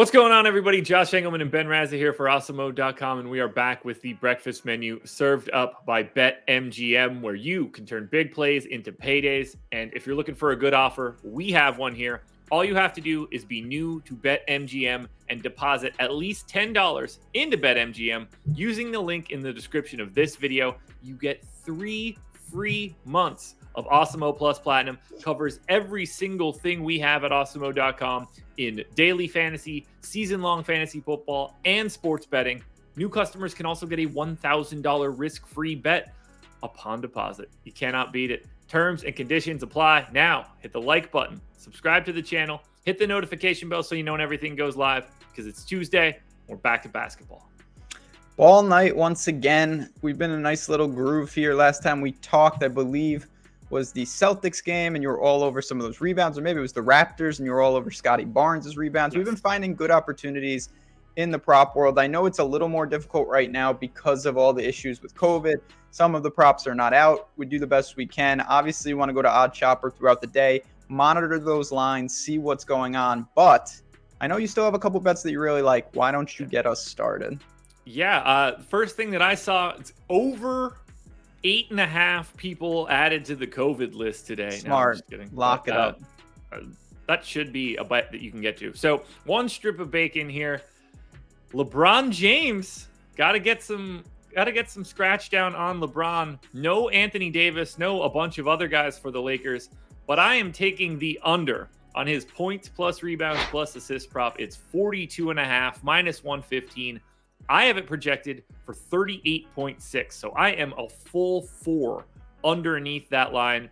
What's going on, everybody? Josh Engleman and Ben Rasa here for Awesemo.com, and we are back with the breakfast menu served up by BetMGM, where you can turn big plays into paydays. And if you're looking for a good offer, we have one here. All you have to do is be new to BetMGM and deposit at least $10 into BetMGM using the link in the description of this video. You get 3 free months of Awesemo Plus Platinum. Covers every single thing we have at Awesemo.com in daily fantasy, season-long fantasy football, and sports betting. New customers can also get a $1,000 risk-free bet upon deposit. You cannot beat it. Terms and conditions apply. Now, hit the like button, subscribe to the channel, hit the notification bell so you know when everything goes live, because it's Tuesday. We're back to basketball. Ball night once again. We've been in a nice little groove here. Last time we talked, I believe, was the Celtics game, and you were all over some of those rebounds, or maybe it was the Raptors, and you were all over Scotty Barnes' rebounds. Yes. We've been finding good opportunities in the prop world. I know it's a little more difficult right now because of all the issues with COVID. Some of the props are not out. We do the best we can. Obviously, you want to go to Odd Chopper throughout the day, monitor those lines, see what's going on. But I know you still have a couple bets that you really like. Why don't you get us started? Yeah, first thing that I saw, it's over 8.5 people added to the COVID list today. Smart. No, just kidding. Lock it up. That should be a bet that you can get to. So one strip of bacon here. LeBron James got to get some scratch down on LeBron. No Anthony Davis, no a bunch of other guys for the Lakers, but I am taking the under on his points plus rebounds plus assist prop. It's 42.5 minus 115. I have it projected for 38.6. So I am a full 4 underneath that line.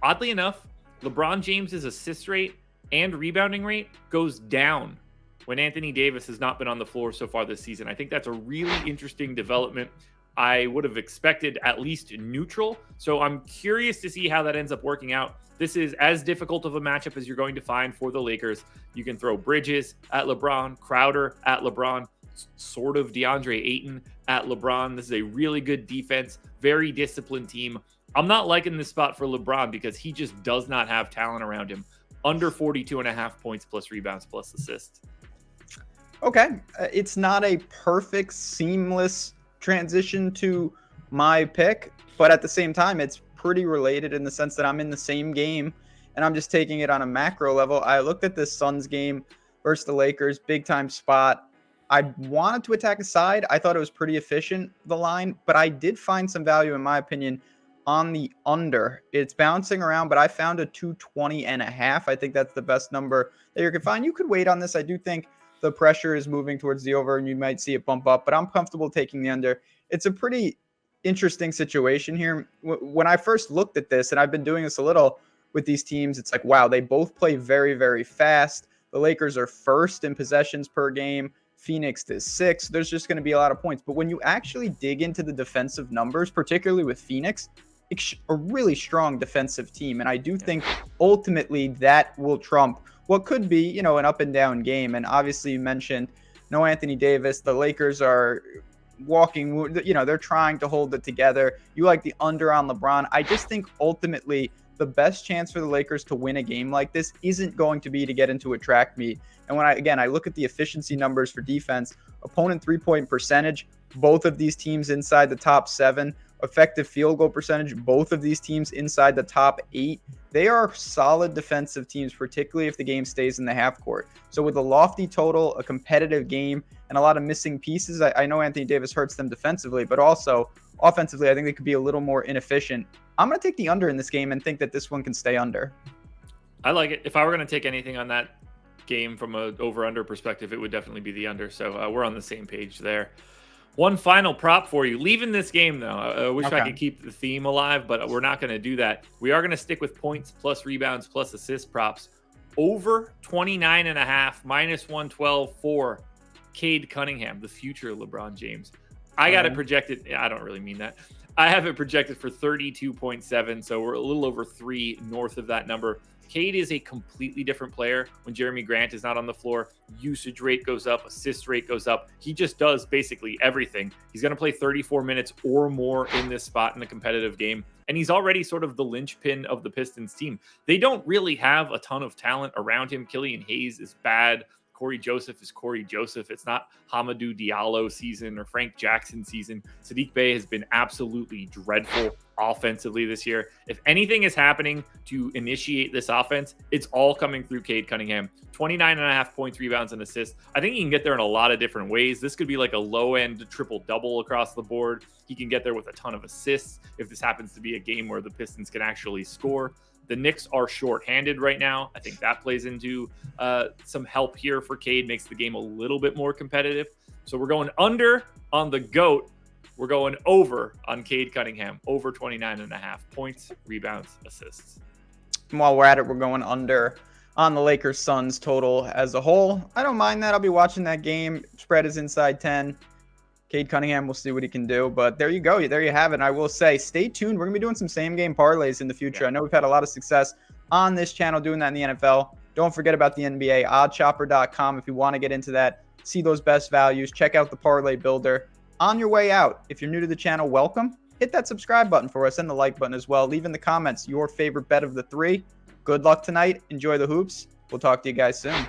Oddly enough, LeBron James's assist rate and rebounding rate goes down when Anthony Davis has not been on the floor so far this season. I think that's a really interesting development. I would have expected at least neutral. So I'm curious to see how that ends up working out. This is as difficult of a matchup as you're going to find for the Lakers. You can throw Bridges at LeBron, Crowder at LeBron, sort of DeAndre Ayton at LeBron. This is a really good defense, very disciplined team. I'm not liking this spot for LeBron because he just does not have talent around him. Under 42.5 points plus rebounds plus assists. Okay. It's not a perfect, seamless transition to my pick, but at the same time, it's pretty related in the sense that I'm in the same game and I'm just taking it on a macro level. I looked at this Suns game versus the Lakers, big time spot. I wanted to attack a side. I thought it was pretty efficient, the line, but I did find some value, in my opinion, on the under. It's bouncing around, but I found a 220.5. I think that's the best number that you can find. You could wait on this. I do think the pressure is moving towards the over and you might see it bump up, but I'm comfortable taking the under. It's a pretty interesting situation here. When I first looked at this, and I've been doing this a little with these teams, it's like, wow, they both play very, very fast. The Lakers are first in possessions per game. Phoenix is 6th. There's just going to be a lot of points. But when you actually dig into the defensive numbers, particularly with Phoenix, it's a really strong defensive team. And I do think ultimately that will trump what could be, an up and down game. And obviously you mentioned no Anthony Davis. The Lakers are walking, they're trying to hold it together. You like the under on LeBron. I just think ultimately the best chance for the Lakers to win a game like this isn't going to be to get into a track meet. And when I look at the efficiency numbers for defense, opponent 3-point percentage, both of these teams inside the top 7, effective field goal percentage, both of these teams inside the top 8. They are solid defensive teams, particularly if the game stays in the half court. So with a lofty total, a competitive game, and a lot of missing pieces, I know Anthony Davis hurts them defensively, but also offensively, I think they could be a little more inefficient. I'm going to take the under in this game and think that this one can stay under. I like it. If I were going to take anything on that game from a over-under perspective, it would definitely be the under. So we're on the same page there. One final prop for you. Leaving this game, though, I wish I could keep the theme alive, but we're not going to do that. We are going to stick with points plus rebounds plus assist props. Over 29.5, minus 112 for Cade Cunningham, the future LeBron James. I got it projected. I don't really mean that. I have it projected for 32.7, so we're a little over 3 north of that number. Cade is a completely different player when Jeremy Grant is not on the floor. Usage rate goes up, assist rate goes up. He just does basically everything. He's going to play 34 minutes or more in this spot in a competitive game. And he's already sort of the linchpin of the Pistons team. They don't really have a ton of talent around him. Killian Hayes is bad. Corey Joseph is Corey Joseph. It's not Hamidou Diallo season or Frank Jackson season. Saddiq Bey has been absolutely dreadful offensively this year. If anything is happening to initiate this offense, it's all coming through Cade Cunningham. 29.5 points, rebounds, and assists. I think he can get there in a lot of different ways. This could be like a low-end triple-double across the board. He can get there with a ton of assists if this happens to be a game where the Pistons can actually score. The Knicks are short-handed right now. I think that plays into some help here for Cade, makes the game a little bit more competitive. So we're going under on the GOAT. We're going over on Cade Cunningham, over 29.5 points, rebounds, assists. And while we're at it, we're going under on the Lakers Suns total as a whole. I don't mind that. I'll be watching that game. Spread is inside 10. Cade Cunningham, we'll see what he can do. But there you go. There you have it. And I will say, stay tuned. We're going to be doing some same-game parlays in the future. Yeah. I know we've had a lot of success on this channel doing that in the NFL. Don't forget about the NBA, oddchopper.com if you want to get into that. See those best values. Check out the Parlay Builder. On your way out, if you're new to the channel, welcome. Hit that subscribe button for us and the like button as well. Leave in the comments your favorite bet of the three. Good luck tonight. Enjoy the hoops. We'll talk to you guys soon.